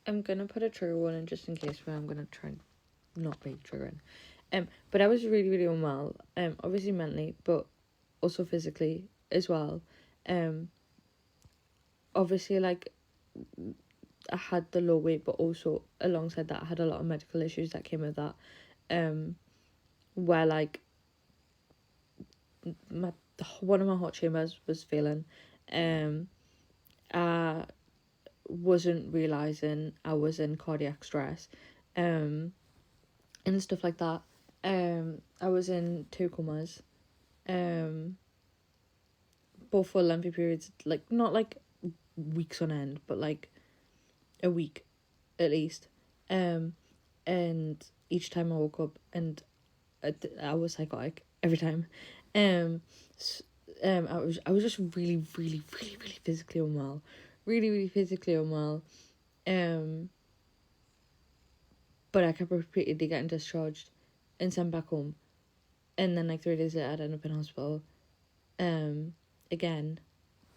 I'm gonna put a trigger warning just in case, but I'm gonna try and not be triggering. But I was really, really unwell. Obviously mentally, but also physically as well. Obviously, like, I had the low weight, but also alongside that, I had a lot of medical issues that came with that. Where like one of my hot chambers was failing. I wasn't realizing I was in cardiac stress, and stuff like that. I was in 2 comas, both for lengthy periods, like not like weeks on end, but like a week at least. And each time I woke up, and I was psychotic every time. Um, I was just really, really, really, really physically unwell, really, really physically unwell. But I kept repeatedly getting discharged and sent back home, and then like 3 days later, I'd end up in hospital, again,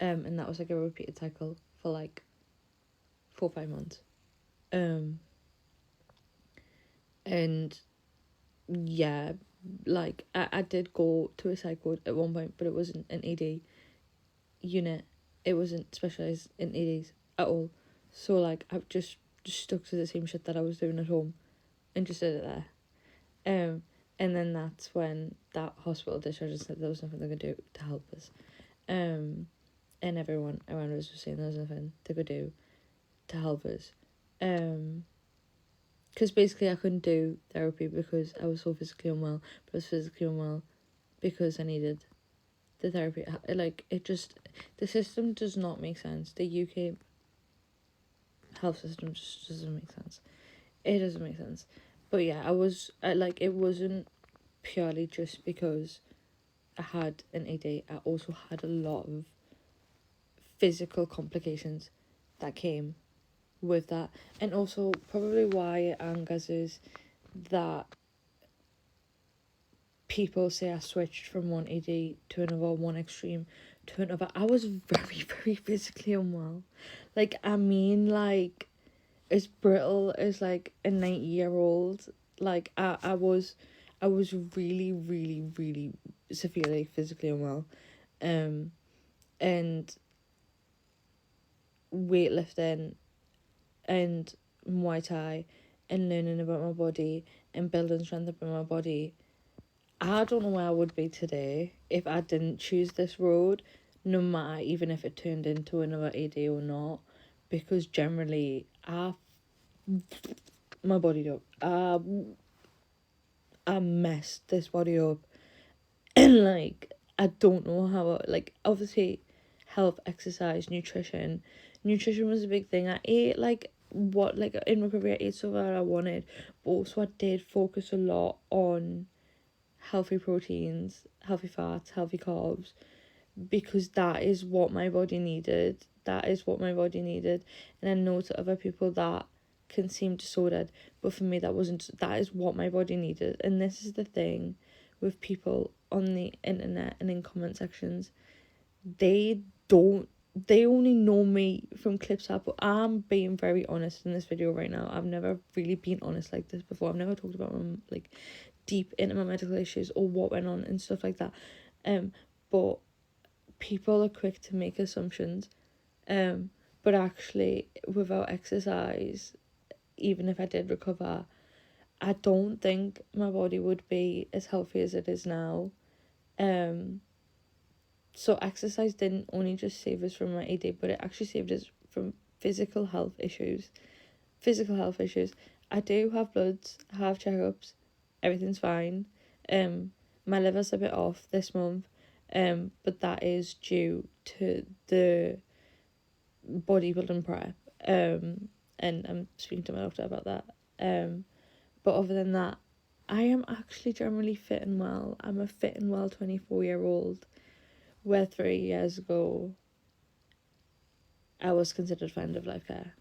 and that was like a repeated cycle for like 4 or 5 months, and yeah, like I did go to a psych ward at one point, but it wasn't an ED unit. It wasn't specialised in EDs at all. So like I've just stuck to the same shit that I was doing at home and just did it there. And then that's when that hospital discharge said there was nothing they could do to help us. And everyone around us was saying there was nothing they could do to help us. Because basically I couldn't do therapy because I was so physically unwell, but I was physically unwell because I needed the therapy. Like, it just, the system does not make sense. The UK health system just doesn't make sense. It doesn't make sense. But yeah, it wasn't purely just because I had an ED. I also had a lot of physical complications that came with that. And also, probably why it angers is that people say I switched from one ED to another, one extreme to another. I was very, very physically unwell. Like, I mean, like, as brittle as like a 90-year-old. Like, I was really, really, really severely physically unwell. And weightlifting and Muay Thai and learning about my body and building strength up in my body, I don't know where I would be today if I didn't choose this road, no matter even if it turned into another AD or not, because generally my body up. I messed this body up, and like I don't know how. Like, obviously, health, exercise, nutrition. Nutrition was a big thing. I ate like in recovery. I ate so that I wanted, but also I did focus a lot on healthy proteins, healthy fats, healthy carbs, because that is what my body needed. That is what my body needed. And I know to other people that can seem disordered, but for me that is what my body needed. And this is the thing with people on the internet and in comment sections. They don't they only know me from clips up, but I'm being very honest in this video right now. I've never really been honest like this before. I've never talked about my like deep into my medical issues or what went on and stuff like that. But people are quick to make assumptions. But actually, without exercise, even if I did recover, I don't think my body would be as healthy as it is now. So exercise didn't only just save us from my AD, but it actually saved us from physical health issues. I do have bloods, I have checkups, everything's fine. My liver's a bit off this month, but that is due to the bodybuilding prep. And I'm speaking to my doctor about that. But other than that, I am actually generally fit and well. I'm a fit and well 24-year-old, where 3 years ago I was considered for end of life care.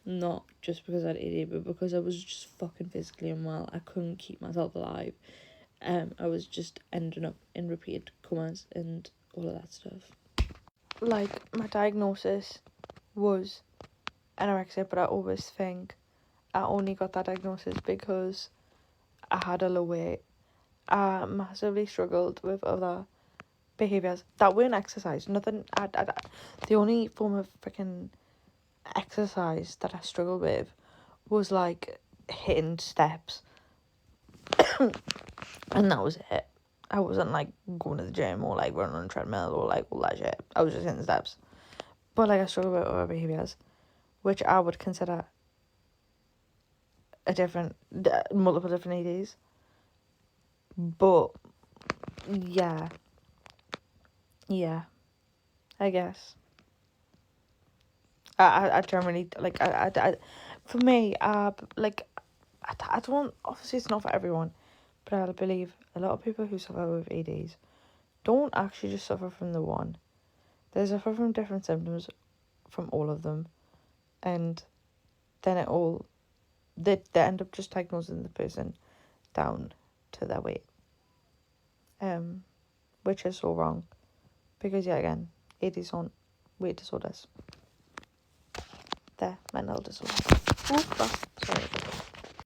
Not just because I had AD, but because I was just fucking physically unwell. I couldn't keep myself alive. I was just ending up in repeated comas and all of that stuff. Like, my diagnosis was anorexia, but I always think I only got that diagnosis because I had a low weight. I massively struggled with other behaviours that weren't exercise. Nothing. The only form of freaking exercise that I struggled with was like hitting steps, and that was it. I wasn't like going to the gym or like running on a treadmill or like all that shit. I was just hitting steps. But like I struggled with other behaviours, which I would consider multiple different ADs. But yeah, I guess. I generally like for me like I don't, obviously it's not for everyone, but I believe a lot of people who suffer with ADs don't actually just suffer from the one. They suffer from different symptoms from all of them, and then they end up just diagnosing the person down to their weight, which is so wrong, because yeah, again, ADs aren't weight disorders, they're mental disorders. Sorry.